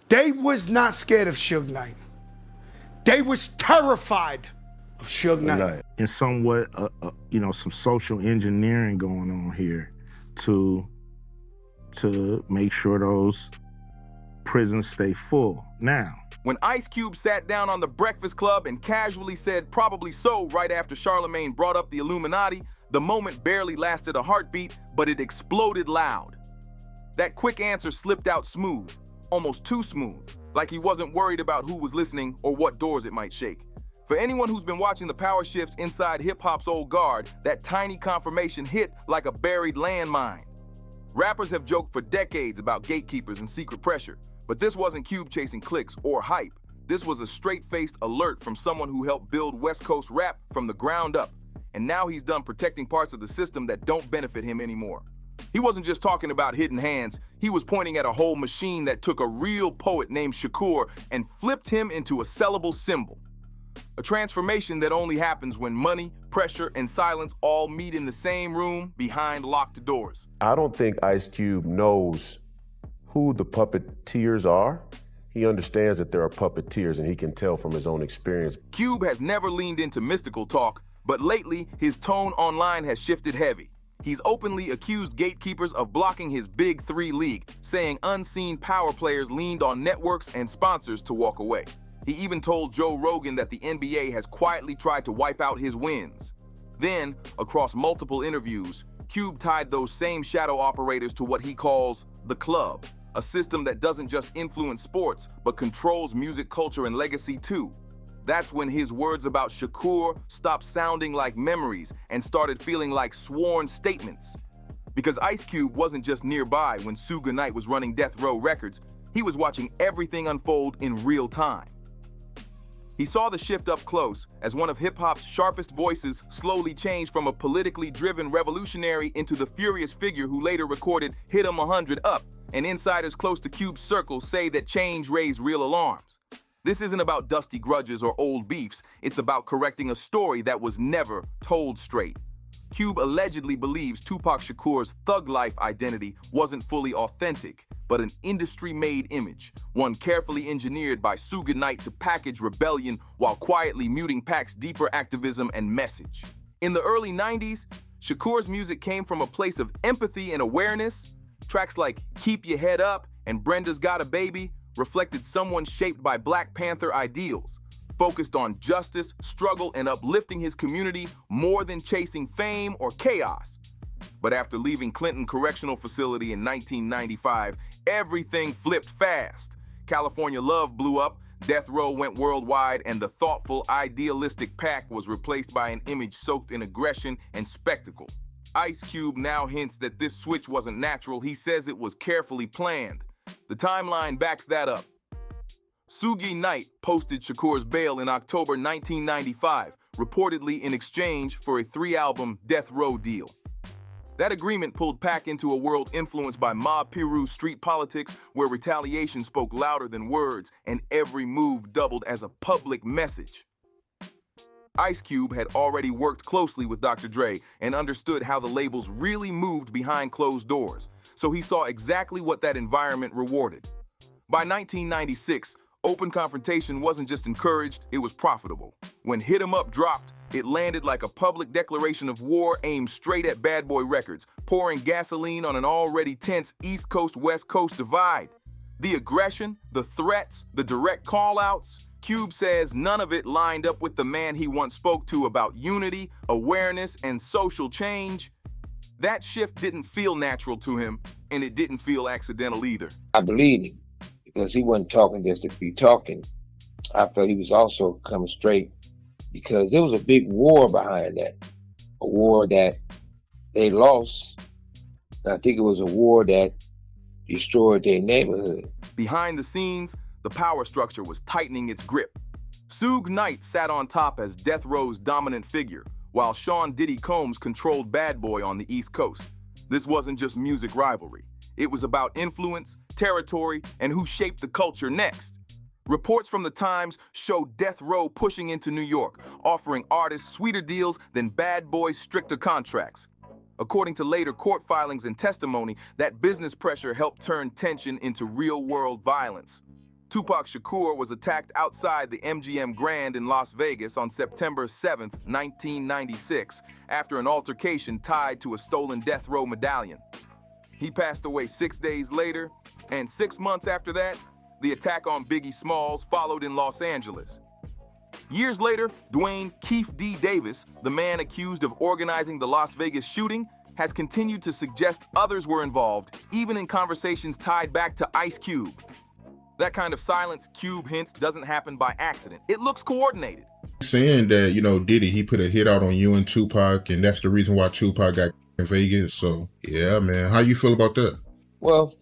They was not scared of Suge Knight. They was terrified of Suge Knight. And somewhat, some social engineering going on here to make sure those prisons stay full. Now, when Ice Cube sat down on the Breakfast Club and casually said probably so right after Charlemagne brought up the Illuminati, the moment barely lasted a heartbeat, but it exploded loud. That quick answer slipped out smooth, almost too smooth, like he wasn't worried about who was listening or what doors it might shake. For anyone who's been watching the power shifts inside hip-hop's old guard, that tiny confirmation hit like a buried landmine. Rappers have joked for decades about gatekeepers and secret pressure, but this wasn't Cube chasing clicks or hype. This was a straight-faced alert from someone who helped build West Coast rap from the ground up, and now he's done protecting parts of the system that don't benefit him anymore. He wasn't just talking about hidden hands, he was pointing at a whole machine that took a real poet named Shakur and flipped him into a sellable symbol. A transformation that only happens when money, pressure, and silence all meet in the same room behind locked doors. I don't think Ice Cube knows who the puppeteers are. He understands that there are puppeteers, and he can tell from his own experience. Cube has never leaned into mystical talk, but lately his tone online has shifted heavy. He's openly accused gatekeepers of blocking his Big Three league, saying unseen power players leaned on networks and sponsors to walk away. He even told Joe Rogan that the NBA has quietly tried to wipe out his wins. Then, across multiple interviews, Cube tied those same shadow operators to what he calls the club, a system that doesn't just influence sports, but controls music culture and legacy too. That's when his words about Shakur stopped sounding like memories and started feeling like sworn statements. Because Ice Cube wasn't just nearby when Suge Knight was running Death Row Records, he was watching everything unfold in real time. He saw the shift up close as one of hip-hop's sharpest voices slowly changed from a politically driven revolutionary into the furious figure who later recorded Hit 'em 100 Up, and insiders close to Cube's circle say that change raised real alarms. This isn't about dusty grudges or old beefs, it's about correcting a story that was never told straight. Cube allegedly believes Tupac Shakur's thug life identity wasn't fully authentic, but an industry-made image, one carefully engineered by Suge Knight to package rebellion while quietly muting Pac's deeper activism and message. In the early 90s, Shakur's music came from a place of empathy and awareness. Tracks like Keep Your Head Up and Brenda's Got a Baby reflected someone shaped by Black Panther ideals, focused on justice, struggle, and uplifting his community more than chasing fame or chaos. But after leaving Clinton Correctional Facility in 1995, everything flipped fast. California Love blew up, Death Row went worldwide, and the thoughtful, idealistic Pac was replaced by an image soaked in aggression and spectacle. Ice Cube now hints that this switch wasn't natural. He says it was carefully planned. The timeline backs that up. Suge Knight posted Shakur's bail in October 1995, reportedly in exchange for a 3-album Death Row deal. That agreement pulled Pac into a world influenced by Mob Piru street politics, where retaliation spoke louder than words and every move doubled as a public message. Ice Cube had already worked closely with Dr. Dre and understood how the labels really moved behind closed doors, so he saw exactly what that environment rewarded. By 1996, open confrontation wasn't just encouraged, it was profitable. When Hit 'em Up dropped, it landed like a public declaration of war aimed straight at Bad Boy Records, pouring gasoline on an already tense East Coast-West Coast divide. The aggression, the threats, the direct call-outs, Cube says none of it lined up with the man he once spoke to about unity, awareness, and social change. That shift didn't feel natural to him, and it didn't feel accidental either. I believed him because he wasn't talking just to be talking. I felt he was also coming straight because there was a big war behind that, a war that they lost. And I think it was a war that destroyed their neighborhood. Behind the scenes, the power structure was tightening its grip. Suge Knight sat on top as Death Row's dominant figure, while Sean Diddy Combs controlled Bad Boy on the East Coast. This wasn't just music rivalry. It was about influence, territory, and who shaped the culture next. Reports from the Times showed Death Row pushing into New York, offering artists sweeter deals than Bad Boy's stricter contracts. According to later court filings and testimony, that business pressure helped turn tension into real-world violence. Tupac Shakur was attacked outside the MGM Grand in Las Vegas on September 7, 1996, after an altercation tied to a stolen death row medallion. He passed away 6 days later, and 6 months after that, the attack on Biggie Smalls followed in Los Angeles. Years later, Dwayne Keefe D. Davis, the man accused of organizing the Las Vegas shooting, has continued to suggest others were involved, even in conversations tied back to Ice Cube. That kind of silence Cube hints doesn't happen by accident. It looks coordinated. Saying that, Diddy, he put a hit out on you and Tupac, and that's the reason why Tupac got in Vegas. So, yeah, man. How you feel about that? Well,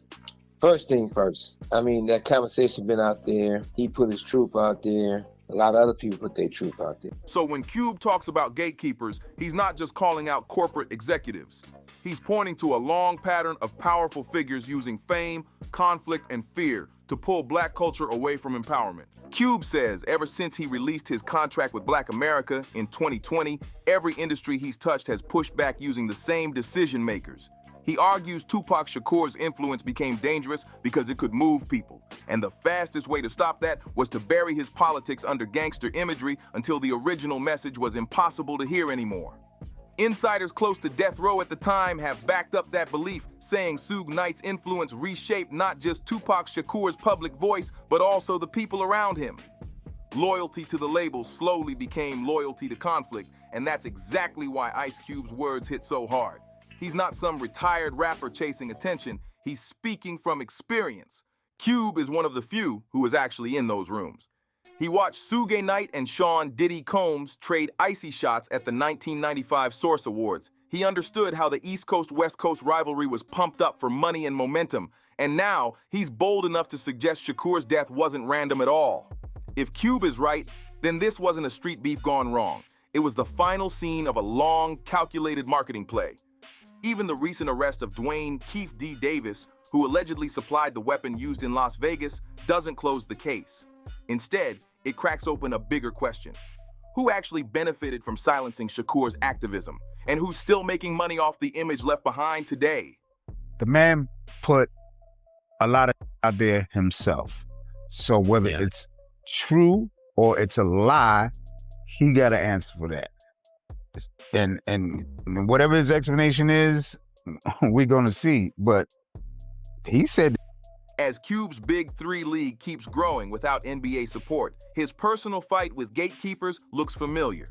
first thing first. I mean, that conversation been out there. He put his truth out there. A lot of other people put their truth out there. So when Cube talks about gatekeepers, he's not just calling out corporate executives. He's pointing to a long pattern of powerful figures using fame, conflict, and fear to pull black culture away from empowerment. Cube says ever since he released his contract with Black America in 2020, every industry he's touched has pushed back using the same decision makers. He argues Tupac Shakur's influence became dangerous because it could move people, and the fastest way to stop that was to bury his politics under gangster imagery until the original message was impossible to hear anymore. Insiders close to death row at the time have backed up that belief, saying Suge Knight's influence reshaped not just Tupac Shakur's public voice, but also the people around him. Loyalty to the label slowly became loyalty to conflict, and that's exactly why Ice Cube's words hit so hard. He's not some retired rapper chasing attention, he's speaking from experience. Cube is one of the few who was actually in those rooms. He watched Suge Knight and Sean Diddy Combs trade icy shots at the 1995 Source Awards. He understood how the East Coast-West Coast rivalry was pumped up for money and momentum, and now he's bold enough to suggest Shakur's death wasn't random at all. If Cube is right, then this wasn't a street beef gone wrong. It was the final scene of a long, calculated marketing play. Even the recent arrest of Dwayne Keefe D. Davis, who allegedly supplied the weapon used in Las Vegas, doesn't close the case. Instead, it cracks open a bigger question. Who actually benefited from silencing Shakur's activism? And who's still making money off the image left behind today? The man put a lot of out there himself. So whether it's true or it's a lie, he got to answer for that. And whatever his explanation is, we're going to see. But he said, as Cube's Big Three League keeps growing without NBA support, his personal fight with gatekeepers looks familiar.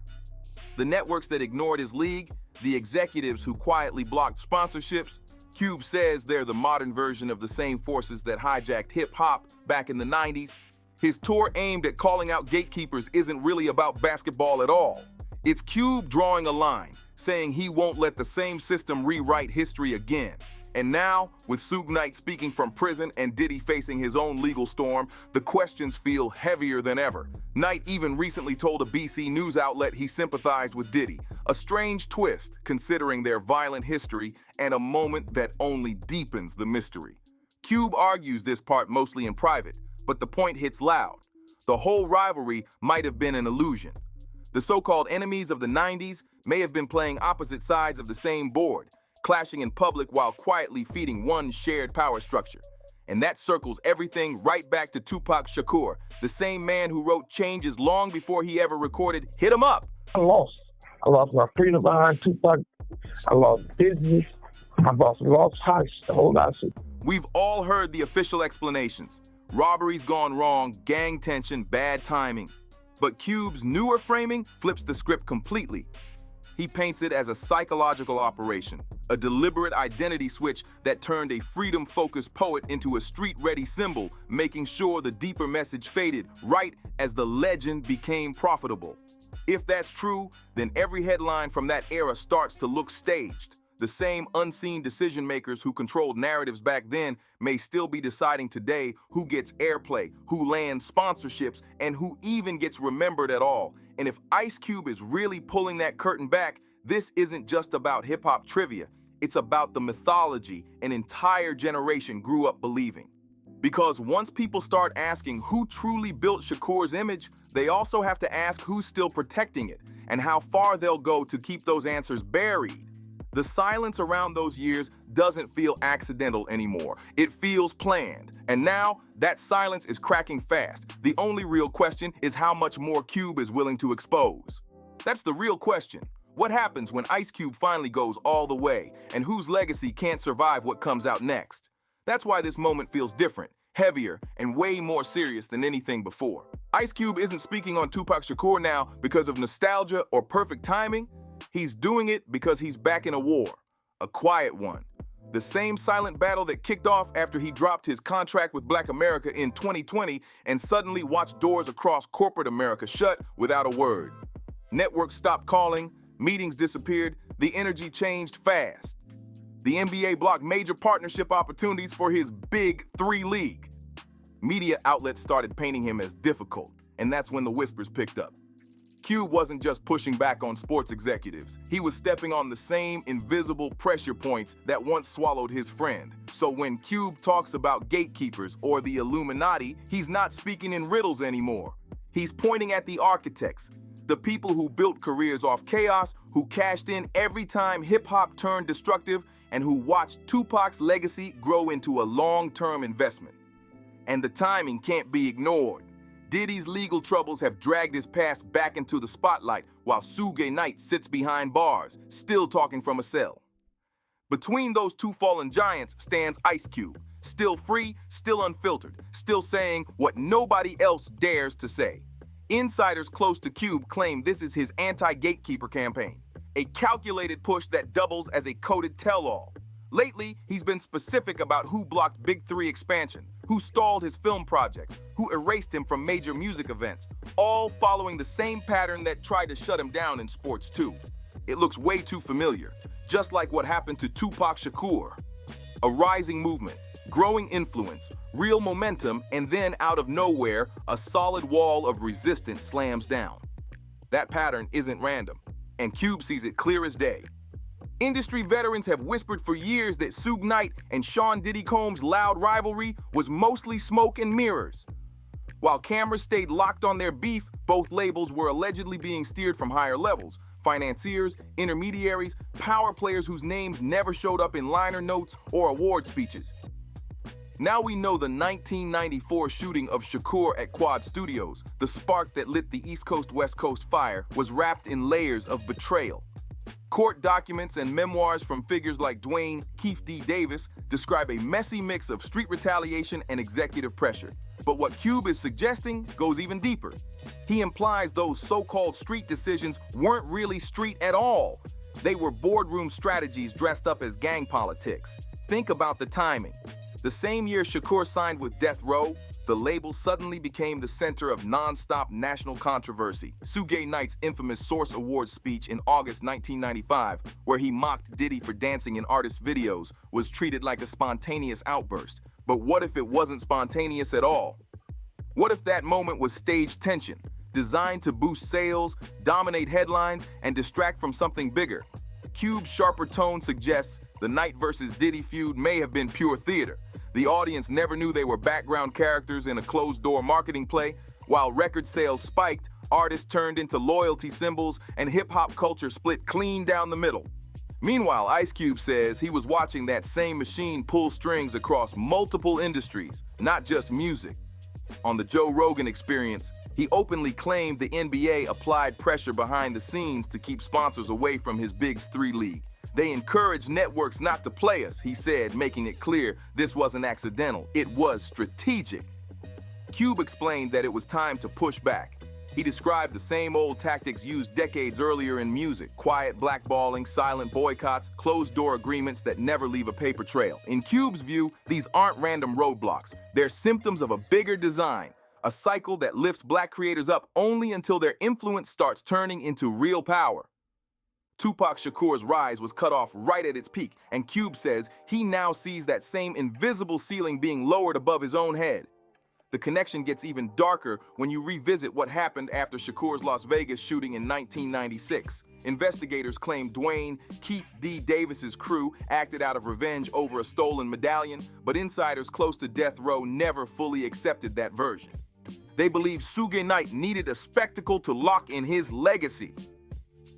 The networks that ignored his league, the executives who quietly blocked sponsorships, Cube says they're the modern version of the same forces that hijacked hip-hop back in the 90s. His tour aimed at calling out gatekeepers isn't really about basketball at all. It's Cube drawing a line, saying he won't let the same system rewrite history again. And now, with Suge Knight speaking from prison and Diddy facing his own legal storm, the questions feel heavier than ever. Knight even recently told a BC news outlet he sympathized with Diddy, a strange twist considering their violent history and a moment that only deepens the mystery. Cube argues this part mostly in private, but the point hits loud. The whole rivalry might have been an illusion. The so-called enemies of the 90s may have been playing opposite sides of the same board, clashing in public while quietly feeding one shared power structure. And that circles everything right back to Tupac Shakur, the same man who wrote Changes long before he ever recorded Hit 'Em Up. I lost my freedom behind Tupac. I lost business. I lost house, a whole lot of shit. We've all heard the official explanations. Robberies gone wrong, gang tension, bad timing. But Cube's newer framing flips the script completely. He paints it as a psychological operation, a deliberate identity switch that turned a freedom-focused poet into a street-ready symbol, making sure the deeper message faded right as the legend became profitable. If that's true, then every headline from that era starts to look staged. The same unseen decision-makers who controlled narratives back then may still be deciding today who gets airplay, who lands sponsorships, and who even gets remembered at all. And if Ice Cube is really pulling that curtain back, this isn't just about hip-hop trivia. It's about the mythology an entire generation grew up believing. Because once people start asking who truly built Shakur's image, they also have to ask who's still protecting it and how far they'll go to keep those answers buried. The silence around those years doesn't feel accidental anymore. It feels planned. And now, that silence is cracking fast. The only real question is how much more Cube is willing to expose. That's the real question. What happens when Ice Cube finally goes all the way, and whose legacy can't survive what comes out next? That's why this moment feels different, heavier, and way more serious than anything before. Ice Cube isn't speaking on Tupac Shakur now because of nostalgia or perfect timing. He's doing it because he's back in a war, a quiet one. The same silent battle that kicked off after he dropped his contract with Black America in 2020 and suddenly watched doors across corporate America shut without a word. Networks stopped calling, meetings disappeared, the energy changed fast. The NBA blocked major partnership opportunities for his Big 3 league. Media outlets started painting him as difficult, and that's when the whispers picked up. Cube wasn't just pushing back on sports executives. He was stepping on the same invisible pressure points that once swallowed his friend. So when Cube talks about gatekeepers or the Illuminati, he's not speaking in riddles anymore. He's pointing at the architects, the people who built careers off chaos, who cashed in every time hip-hop turned destructive, and who watched Tupac's legacy grow into a long-term investment. And the timing can't be ignored. Diddy's legal troubles have dragged his past back into the spotlight while Suge Knight sits behind bars, still talking from a cell. Between those two fallen giants stands Ice Cube, still free, still unfiltered, still saying what nobody else dares to say. Insiders close to Cube claim this is his anti-gatekeeper campaign, a calculated push that doubles as a coded tell-all. Lately, he's been specific about who blocked Big 3 expansion, who stalled his film projects, who erased him from major music events, all following the same pattern that tried to shut him down in sports too. It looks way too familiar, just like what happened to Tupac Shakur. A rising movement, growing influence, real momentum, and then out of nowhere, a solid wall of resistance slams down. That pattern isn't random, and Cube sees it clear as day. Industry veterans have whispered for years that Suge Knight and Sean Diddy Combs' loud rivalry was mostly smoke and mirrors. While cameras stayed locked on their beef, both labels were allegedly being steered from higher levels. Financiers, intermediaries, power players whose names never showed up in liner notes or award speeches. Now we know the 1994 shooting of Shakur at Quad Studios, the spark that lit the East Coast-West Coast fire, was wrapped in layers of betrayal. Court documents and memoirs from figures like Dwayne Keefe D. Davis describe a messy mix of street retaliation and executive pressure. But what Cube is suggesting goes even deeper. He implies those so-called street decisions weren't really street at all. They were boardroom strategies dressed up as gang politics. Think about the timing. The same year Shakur signed with Death Row, the label suddenly became the center of non-stop national controversy. Suge Knight's infamous Source Awards speech in August 1995, where he mocked Diddy for dancing in artist videos, was treated like a spontaneous outburst. But what if it wasn't spontaneous at all? What if that moment was staged tension, designed to boost sales, dominate headlines, and distract from something bigger? Cube's sharper tone suggests the Knight versus Diddy feud may have been pure theater. The audience never knew they were background characters in a closed-door marketing play. While record sales spiked, artists turned into loyalty symbols, and hip-hop culture split clean down the middle. Meanwhile, Ice Cube says he was watching that same machine pull strings across multiple industries, not just music. On the Joe Rogan Experience, he openly claimed the NBA applied pressure behind the scenes to keep sponsors away from his Big 3 league. They encouraged networks not to play us, he said, making it clear this wasn't accidental, it was strategic. Cube explained that it was time to push back. He described the same old tactics used decades earlier in music: quiet blackballing, silent boycotts, closed-door agreements that never leave a paper trail. In Cube's view, these aren't random roadblocks. They're symptoms of a bigger design, a cycle that lifts Black creators up only until their influence starts turning into real power. Tupac Shakur's rise was cut off right at its peak, and Cube says he now sees that same invisible ceiling being lowered above his own head. The connection gets even darker when you revisit what happened after Shakur's Las Vegas shooting in 1996. Investigators claim Dwayne Keefe D. Davis's crew acted out of revenge over a stolen medallion, but insiders close to Death Row never fully accepted that version. They believe Suge Knight needed a spectacle to lock in his legacy.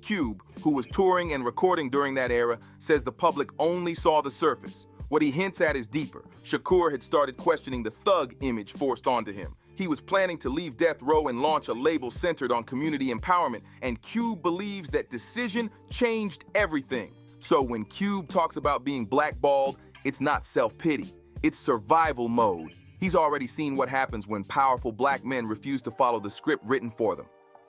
Cube, who was touring and recording during that era, says the public only saw the surface. What he hints at is deeper. Shakur had started questioning the thug image forced onto him. He was planning to leave death row and launch a label centered on community empowerment, and Cube believes that decision changed everything. So when Cube talks about being blackballed, it's not self-pity, it's survival mode. He's already seen what happens when powerful black men refuse to follow the script written for them.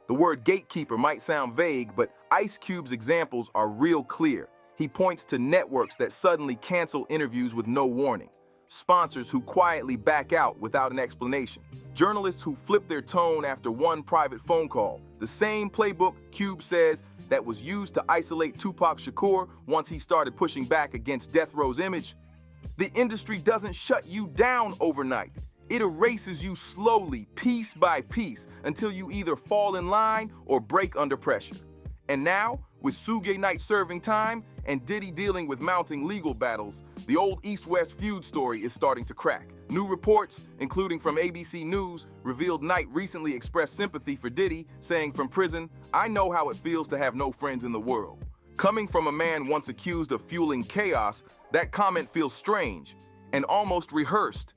The word gatekeeper might sound vague, but Ice Cube's examples are real clear. He points to networks that suddenly cancel interviews with no warning, sponsors who quietly back out without an explanation, journalists who flip their tone after one private phone call. The same playbook, Cube says, that was used to isolate Tupac Shakur once he started pushing back against death row's image. The industry doesn't shut you down overnight. It erases you slowly, piece by piece, until you either fall in line or break under pressure. And now, with Suge Knight serving time and Diddy dealing with mounting legal battles, the old East-West feud story is starting to crack. New reports, including from ABC News, revealed Knight recently expressed sympathy for Diddy, saying from prison, "I know how it feels to have no friends in the world." Coming from a man once accused of fueling chaos, that comment feels strange and almost rehearsed.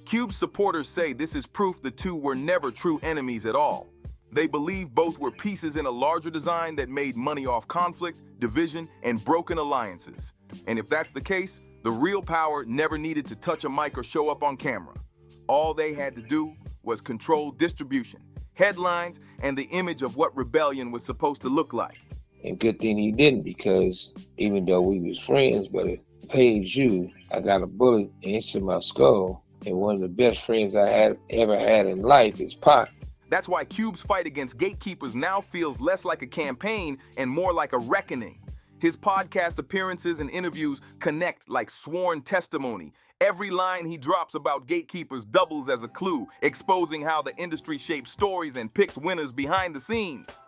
Cube's supporters say this is proof the two were never true enemies at all. They believe both were pieces in a larger design that made money off conflict, division, and broken alliances. And if that's the case, the real power never needed to touch a mic or show up on camera. All they had to do was control distribution, headlines, and the image of what rebellion was supposed to look like. And good thing he didn't, because even though we was friends, but it pays you, I got a bullet into my skull. And one of the best friends I ever had in life is Pac. That's why Cube's fight against gatekeepers now feels less like a campaign and more like a reckoning. His podcast appearances and interviews connect like sworn testimony. Every line he drops about gatekeepers doubles as a clue, exposing how the industry shapes stories and picks winners behind the scenes.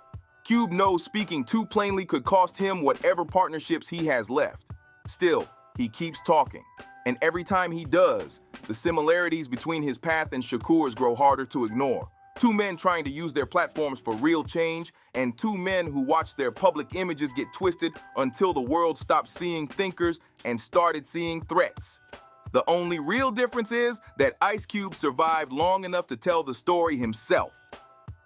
Cube knows speaking too plainly could cost him whatever partnerships he has left. Still, he keeps talking. And every time he does, the similarities between his path and Shakur's grow harder to ignore. Two men trying to use their platforms for real change, and two men who watched their public images get twisted until the world stopped seeing thinkers and started seeing threats. The only real difference is that Ice Cube survived long enough to tell the story himself.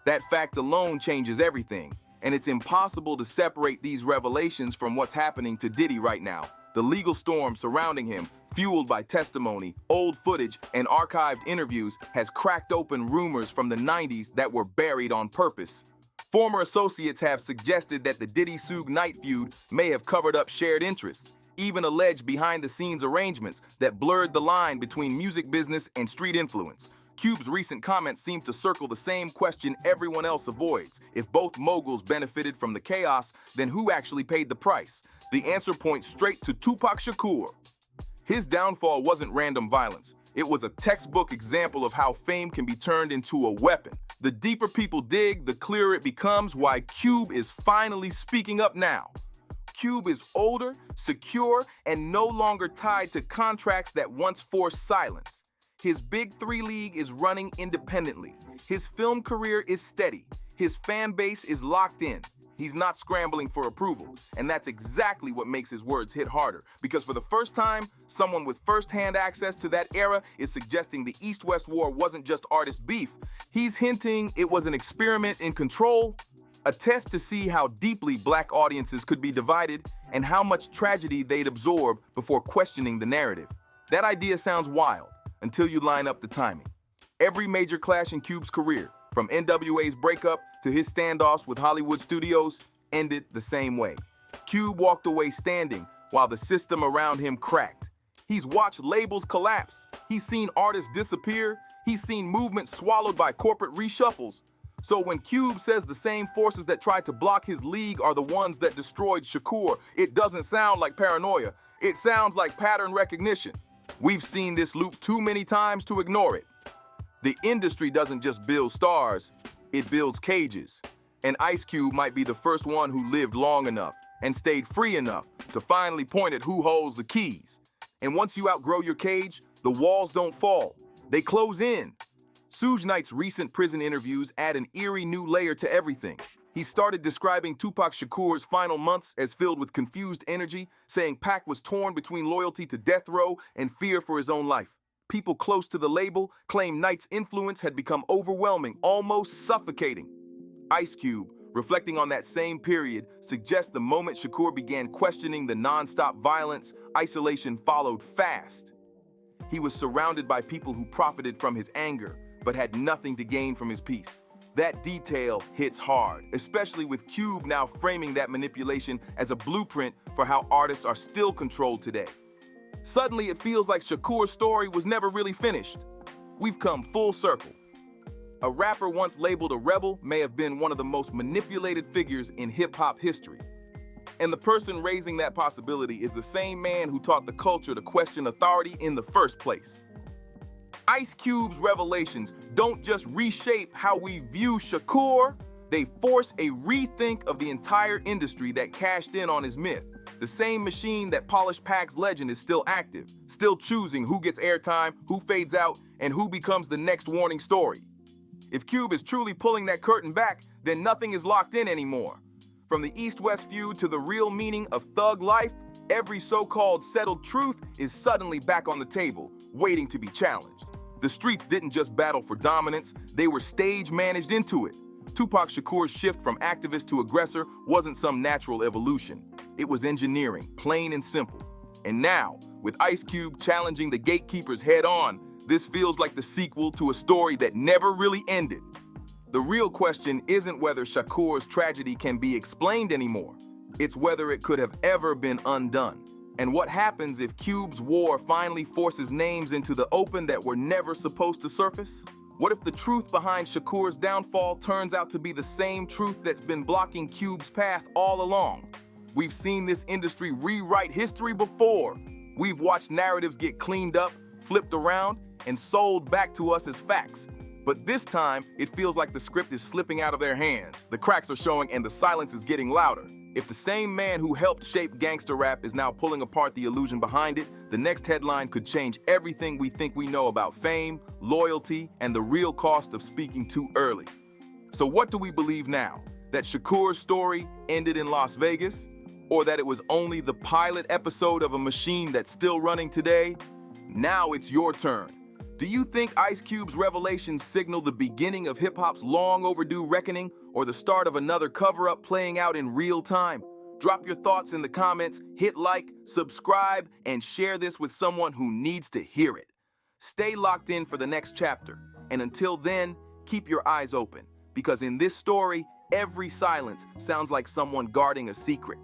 That fact alone changes everything, and it's impossible to separate these revelations from what's happening to Diddy right now. The legal storm surrounding him, fueled by testimony, old footage, and archived interviews, has cracked open rumors from the 90s that were buried on purpose. Former associates have suggested that the Diddy-Suge Knight feud may have covered up shared interests, even alleged behind-the-scenes arrangements that blurred the line between music business and street influence. Cube's recent comments seem to circle the same question everyone else avoids. If both moguls benefited from the chaos, then who actually paid the price? The answer points straight to Tupac Shakur. His downfall wasn't random violence. It was a textbook example of how fame can be turned into a weapon. The deeper people dig, the clearer it becomes why Cube is finally speaking up now. Cube is older, secure, and no longer tied to contracts that once forced silence. His Big 3 league is running independently. His film career is steady. His fan base is locked in. He's not scrambling for approval. And that's exactly what makes his words hit harder. Because for the first time, someone with first-hand access to that era is suggesting the East-West war wasn't just artist beef. He's hinting it was an experiment in control, a test to see how deeply black audiences could be divided and how much tragedy they'd absorb before questioning the narrative. That idea sounds wild until you line up the timing. Every major clash in Cube's career, from NWA's breakup to his standoffs with Hollywood studios, ended the same way. Cube walked away standing while the system around him cracked. He's watched labels collapse. He's seen artists disappear. He's seen movements swallowed by corporate reshuffles. So when Cube says the same forces that tried to block his league are the ones that destroyed Shakur, it doesn't sound like paranoia. It sounds like pattern recognition. We've seen this loop too many times to ignore it. The industry doesn't just build stars, it builds cages. And Ice Cube might be the first one who lived long enough and stayed free enough to finally point at who holds the keys. And once you outgrow your cage, the walls don't fall, they close in. Suge Knight's recent prison interviews add an eerie new layer to everything. He started describing Tupac Shakur's final months as filled with confused energy, saying Pac was torn between loyalty to death row and fear for his own life. People close to the label claimed Knight's influence had become overwhelming, almost suffocating. Ice Cube, reflecting on that same period, suggests the moment Shakur began questioning the non-stop violence, isolation followed fast. He was surrounded by people who profited from his anger, but had nothing to gain from his peace. That detail hits hard, especially with Cube now framing that manipulation as a blueprint for how artists are still controlled today. Suddenly, it feels like Shakur's story was never really finished. We've come full circle. A rapper once labeled a rebel may have been one of the most manipulated figures in hip-hop history. And the person raising that possibility is the same man who taught the culture to question authority in the first place. Ice Cube's revelations don't just reshape how we view Shakur, they force a rethink of the entire industry that cashed in on his myth. The same machine that polished Pac's legend is still active, still choosing who gets airtime, who fades out, and who becomes the next warning story. If Cube is truly pulling that curtain back, then nothing is locked in anymore. From the East-West feud to the real meaning of thug life, every so-called settled truth is suddenly back on the table, waiting to be challenged. The streets didn't just battle for dominance, they were stage-managed into it. Tupac Shakur's shift from activist to aggressor wasn't some natural evolution. It was engineering, plain and simple. And now, with Ice Cube challenging the gatekeepers head-on, this feels like the sequel to a story that never really ended. The real question isn't whether Shakur's tragedy can be explained anymore. It's whether it could have ever been undone. And what happens if Cube's war finally forces names into the open that were never supposed to surface? What if the truth behind Shakur's downfall turns out to be the same truth that's been blocking Cube's path all along? We've seen this industry rewrite history before. We've watched narratives get cleaned up, flipped around, and sold back to us as facts. But this time, it feels like the script is slipping out of their hands. The cracks are showing and the silence is getting louder. If the same man who helped shape gangster rap is now pulling apart the illusion behind it, the next headline could change everything we think we know about fame, loyalty, and the real cost of speaking too early. So what do we believe now? That Shakur's story ended in Las Vegas? Or that it was only the pilot episode of a machine that's still running today? Now it's your turn. Do you think Ice Cube's revelations signal the beginning of hip-hop's long overdue reckoning or the start of another cover-up playing out in real time? Drop your thoughts in the comments, hit like, subscribe, and share this with someone who needs to hear it. Stay locked in for the next chapter, and until then, keep your eyes open, because in this story, every silence sounds like someone guarding a secret.